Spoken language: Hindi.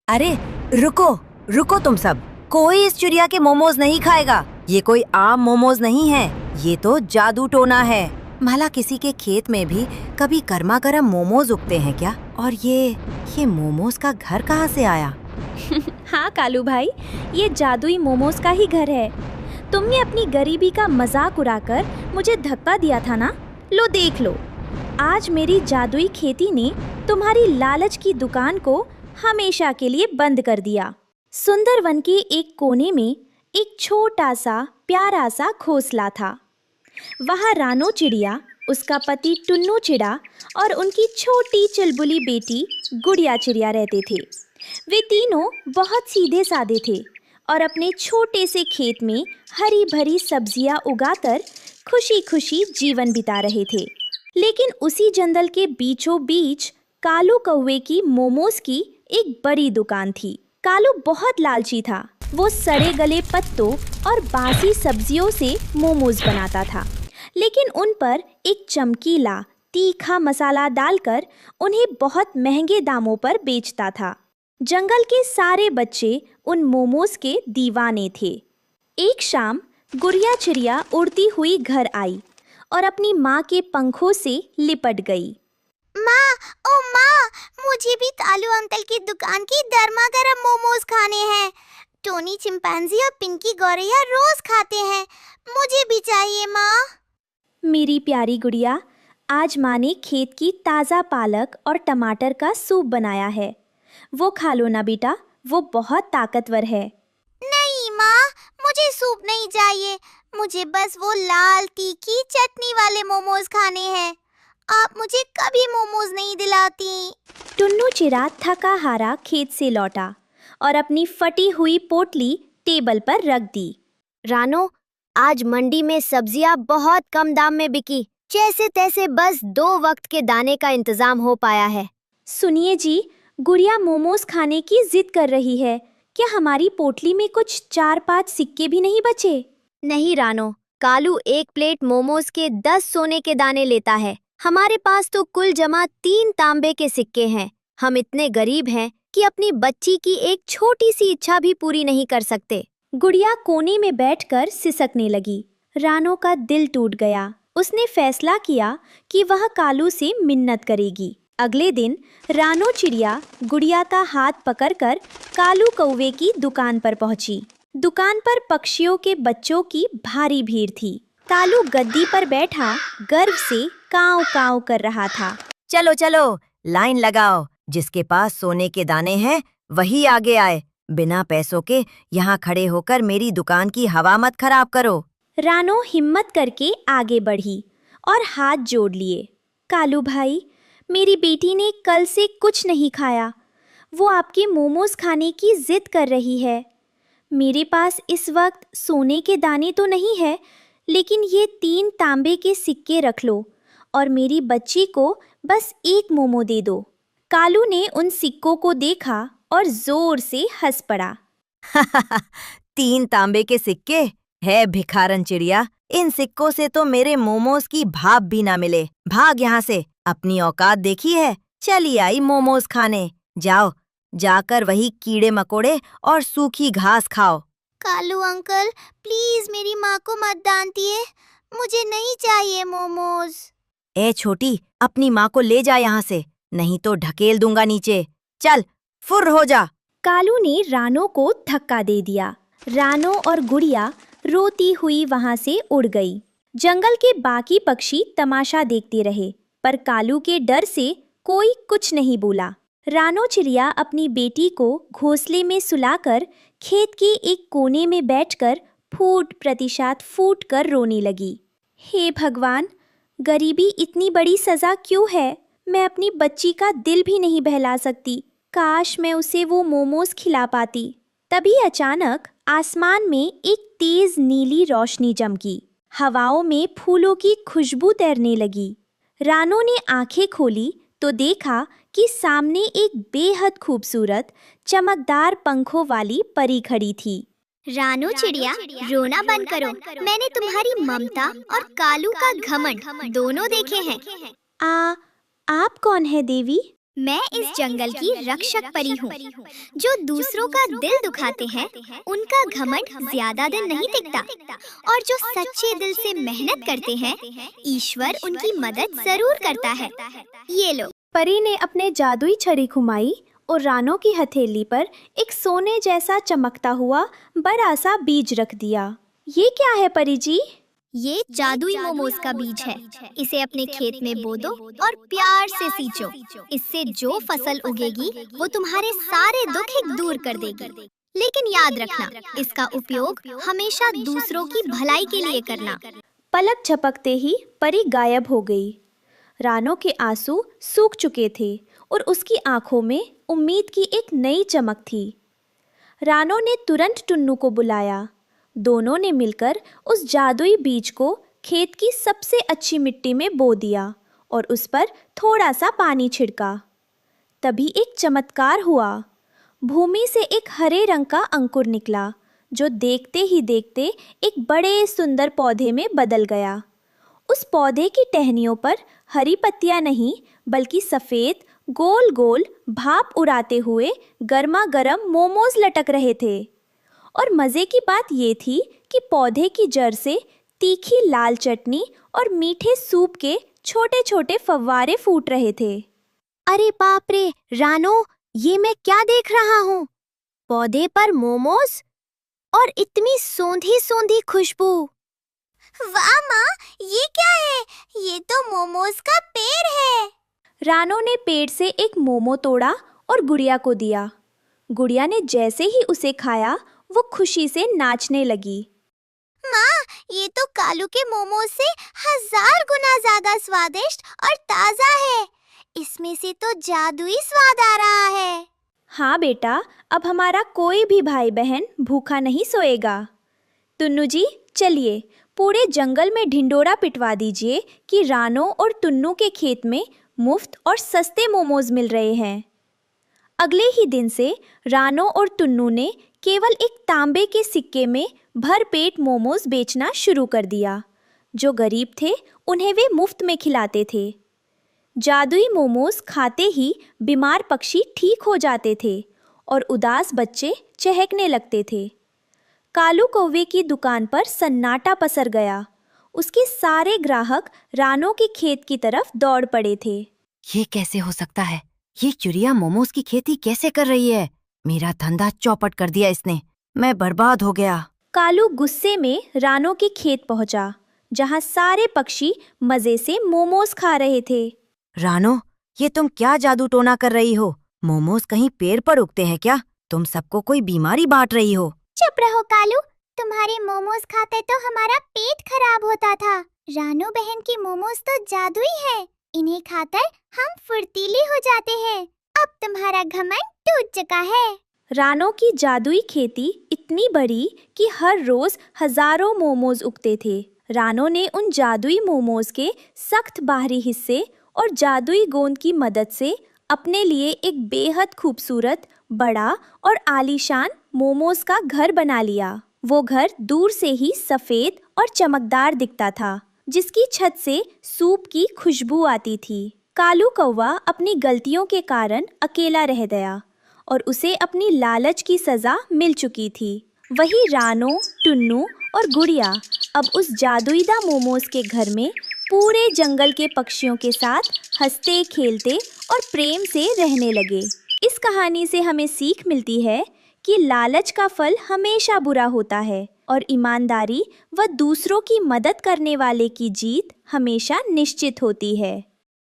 अरे रुको रुको तुम सब, कोई इस चिड़िया के मोमोज नहीं खाएगा। ये कोई आम मोमोज नहीं है, ये तो जादू टोना है। भला किसी के खेत में भी कभी गर्मा गर्म मोमोज उगते हैं क्या? और ये मोमोज का घर कहाँ से आया? हाँ कालू भाई, ये जादुई मोमोज का ही घर है। तुमने अपनी गरीबी का मजाक उड़ाकर मुझे धक्का दिया था ना? लो देख लो, आज मेरी जादुई खेती ने तुम्हारी लालच की दुकान को हमेशा के लिए बंद कर दिया। सुंदरवन के एक कोने में एक छोटा सा प्यारा सा घोंसला था। वहाँ रानो चिड़िया, उसका पति टुन्नू चिड़ा और उनकी छोटी चुलबुली बेटी गुड़िया चिड़िया रहते थे। वे तीनों बहुत सीधे साधे थे और अपने छोटे से खेत में हरी भरी सब्जियां उगाकर खुशी खुशी जीवन बिता रहे थे। लेकिन उसी जंगल के बीचों बीच कालू कौवे की मोमोज की एक बड़ी दुकान थी। कालू बहुत लालची था। वो सड़े गले पत्तों और बासी सब्जियों से मोमोज बनाता था, लेकिन उन पर एक चमकीला तीखा मसाला डालकर उन्हें बहुत महंगे दामों पर बेचता था। जंगल के सारे बच्चे उन मोमोज के दीवाने थे। एक शाम गुड़िया चिड़िया उड़ती हुई घर आई और अपनी माँ के पंखों से लिपट गई। माँ, ओ माँ, मुझे भी कालू अंकल की दुकान की गर्मा गर्म मोमोज खाने हैं। टोनी चिंपैंजी और पिंकी गौरैया रोज खाते हैं, मुझे भी चाहिए माँ। मेरी प्यारी गुड़िया, आज माँ ने खेत की ताज़ा पालक और टमाटर का सूप बनाया है, वो खा लो ना बेटा, वो बहुत ताकतवर है। नहीं माँ, मुझे सूप नहीं चाहिए, मुझे बस वो लाल तीखी चटनी वाले मोमोज खाने हैं। आप मुझे कभी मोमोज नहीं दिलाती। टुन्नू चिड़ा थका हारा खेत से लौटा और अपनी फटी हुई पोटली टेबल पर रख दी। रानो, आज मंडी में सब्जियां बहुत कम दाम में बिकी। जैसे तैसे बस 2 वक्त के दाने का इंतजाम हो पाया है। सुनिए जी, गुड़िया मोमोज खाने की जिद कर रही है। क्या हमारी पोटली में कुछ 4-5 सिक्के भी नहीं बचे? नहीं रानो, कालू 1 प्लेट मोमोज के 10 सोने के दाने लेता है। हमारे पास तो कुल जमा 3 तांबे के सिक्के हैं। हम इतने गरीब हैं कि अपनी बच्ची की एक छोटी सी इच्छा भी पूरी नहीं कर सकते। गुड़िया कोने में बैठकर सिसकने लगी। रानो का दिल टूट गया। उसने फैसला किया कि वह कालू से मिन्नत करेगी। अगले दिन रानो चिड़िया गुड़िया का हाथ पकड़कर कालू कौवे की दुकान पर पहुंची। दुकान पर पक्षियों के बच्चों की भारी भीड़ थी। कालू गद्दी पर बैठा गर्व से काव काव कर रहा था। चलो चलो, लाइन लगाओ, जिसके पास सोने के दाने हैं वही आगे आए। बिना पैसों के यहाँ खड़े होकर मेरी दुकान की हवा मत खराब करो। रानो हिम्मत करके आगे बढ़ी और हाथ जोड़ लिए। कालू भाई, मेरी बेटी ने कल से कुछ नहीं खाया। वो आपके मोमोज खाने की जिद कर रही है। मेरे पास इस वक्त सोने के दाने तो नहीं है, लेकिन ये 3 तांबे के सिक्के रख लो और मेरी बच्ची को बस 1 मोमो दे दो। कालू ने उन सिक्कों को देखा और जोर से हंस पड़ा। 3 तांबे के सिक्के? है भिखारन चिड़िया, इन सिक्कों से तो मेरे मोमोज की भाप भी ना मिले। भाग यहाँ से, अपनी औकात देखी है? चली आई मोमोज खाने। जाओ, जाकर वही कीड़े मकोड़े और सूखी घास खाओ। कालू अंकल, प्लीज मेरी माँ को मत डांटिए, मुझे नहीं चाहिए मोमोज। ए छोटी, अपनी माँ को ले जा यहाँ से, नहीं तो ढकेल दूंगा नीचे। चल, फुर्र हो जा। कालू ने रानो को धक्का दे दिया। रानो और गुड़िया रोती हुई वहां से उड़ गई। जंगल के बाकी पक्षी तमाशा देखते रहे, पर कालू के डर से कोई कुछ नहीं बोला। रानो चिड़िया अपनी बेटी को घोंसले में सुलाकर खेत के एक कोने में बैठकर फूट प्रतिशत फूट कर रोने लगी। हे भगवान, गरीबी इतनी बड़ी सजा क्यों है? मैं अपनी बच्ची का दिल भी नहीं बहला सकती। काश मैं उसे वो मोमोज खिला पाती। तभी अचानक आसमान में एक तेज नीली रोशनी चमकी। हवाओं में फूलों की खुशबू तैरने लगी। रानो ने आंखें खोली तो देखा कि सामने एक बेहद खूबसूरत चमकदार पंखों वाली परी खड़ी थी। रानो चिड़िया, रोना बंद करो। मैंने तुम्हारी ममता और कालू का घमंड दोनों देखे हैं। आप कौन है देवी? मैं इस जंगल की रक्षक परी हूँ। जो दूसरों का दिल दुखाते हैं, उनका घमंड ज्यादा दिन नहीं टिकता, और जो सच्चे दिल से मेहनत करते हैं, ईश्वर उनकी मदद जरूर करता है। ये लो। परी ने अपने जादुई छड़ी घुमाई और रानो की हथेली पर एक सोने जैसा चमकता हुआ बड़ा सा बीज रख दिया। ये क्या है परी जी? ये जादुई मोमोज का बीज है। इसे अपने खेत में बो दो और प्यार से सींचो। इससे जो फसल उगेगी वो तुम्हारे सारे दुख ही दूर कर देगी। लेकिन याद रखना, इसका उपयोग हमेशा दूसरों की भलाई के लिए करना। पलक झपकते ही परी गायब हो गई। रानो के आंसू सूख चुके थे और उसकी आंखों में उम्मीद की एक नई चमक थी। रानो ने तुरंत टुन्नू को बुलाया। दोनों ने मिलकर उस जादुई बीज को खेत की सबसे अच्छी मिट्टी में बो दिया और उस पर थोड़ा सा पानी छिड़का। तभी एक चमत्कार हुआ। भूमि से एक हरे रंग का अंकुर निकला, जो देखते ही देखते एक बड़े सुंदर पौधे में बदल गया। उस पौधे की टहनियों पर हरी पत्तियां नहीं, बल्कि सफ़ेद गोल गोल भाप उड़ाते हुए गर्मा गर्म मोमोज लटक रहे थे। और मज़े की बात ये थी कि पौधे की जड़ से तीखी लाल चटनी और मीठे सूप के छोटे छोटे फव्वारे फूट रहे थे। अरे बाप रे रानो, ये मैं क्या देख रहा हूँ? पौधे पर मोमोज और इतनी सोंधी सोंधी खुशबू। वाह माँ, ये क्या है? ये तो मोमोज का पेड़ है। रानो ने पेड़ से एक मोमो तोड़ा और गुड़िया को दिया। गुड़िया ने जैसे ही उसे खाया, वो खुशी से नाचने लगी। माँ, ये तो कालू के मोमोज से 1000 गुना ज्यादा स्वादिष्ट और ताजा है। इसमें से तो जादुई स्वाद आ रहा है। हाँ बेटा, अब हमारा कोई भी भाई बहन भूखा नहीं सोएगा। टुन्नू जी, चलिए पूरे जंगल में ढिंडोरा पिटवा दीजिए कि रानो और टुन्नू के खेत में मुफ्त और सस्ते मोमोज मिल रहे हैं। अगले ही दिन से रानो और टुन्नू ने केवल एक तांबे के सिक्के में भरपेट मोमोज बेचना शुरू कर दिया। जो गरीब थे उन्हें वे मुफ्त में खिलाते थे। जादुई मोमोज खाते ही बीमार पक्षी ठीक हो जाते थे और उदास बच्चे चहकने लगते थे। कालू कौवे की दुकान पर सन्नाटा पसर गया। उसके सारे ग्राहक रानो के खेत की तरफ दौड़ पड़े थे। ये कैसे हो सकता है? ये चिड़िया मोमोज की खेती कैसे कर रही है? मेरा धंधा चौपट कर दिया इसने। मैं बर्बाद हो गया। कालू गुस्से में रानो के खेत पहुंचा, जहां सारे पक्षी मजे से मोमोज खा रहे थे। रानो, ये तुम क्या जादू टोना कर रही हो? मोमोज कहीं पेड़ पर उगते हैं क्या? तुम सबको कोई बीमारी बांट रही हो। चुप रहो कालू, तुम्हारे मोमोज खाते तो हमारा पेट खराब होता था। रानो बहन की मोमोज तो जादुई है। इन्हें खाकर हम फुर्तीले हो जाते हैं। अब तुम्हारा घमंड टूट चुका है। रानो की जादुई खेती इतनी बड़ी कि हर रोज हजारों मोमोज उगते थे। रानो ने उन जादुई मोमोज के सख्त बाहरी हिस्से और जादुई गोंद की मदद से अपने लिए एक बेहद खूबसूरत, बड़ा और आलीशान मोमोज का घर बना लिया। वो घर दूर से ही सफेद और चमकदार दिखता था, जिसकी छत से सूप की खुशबू आती थी। कालू कौवा अपनी गलतियों के कारण अकेला रह गया और उसे अपनी लालच की सजा मिल चुकी थी। वही रानो, टुन्नू और गुड़िया अब उस जादुईदा मोमोज के घर में पूरे जंगल के पक्षियों के साथ हंसते खेलते और प्रेम से रहने लगे। इस कहानी से हमें सीख मिलती है कि लालच का फल हमेशा बुरा होता है और ईमानदारी व दूसरों की मदद करने वाले की जीत हमेशा निश्चित होती है।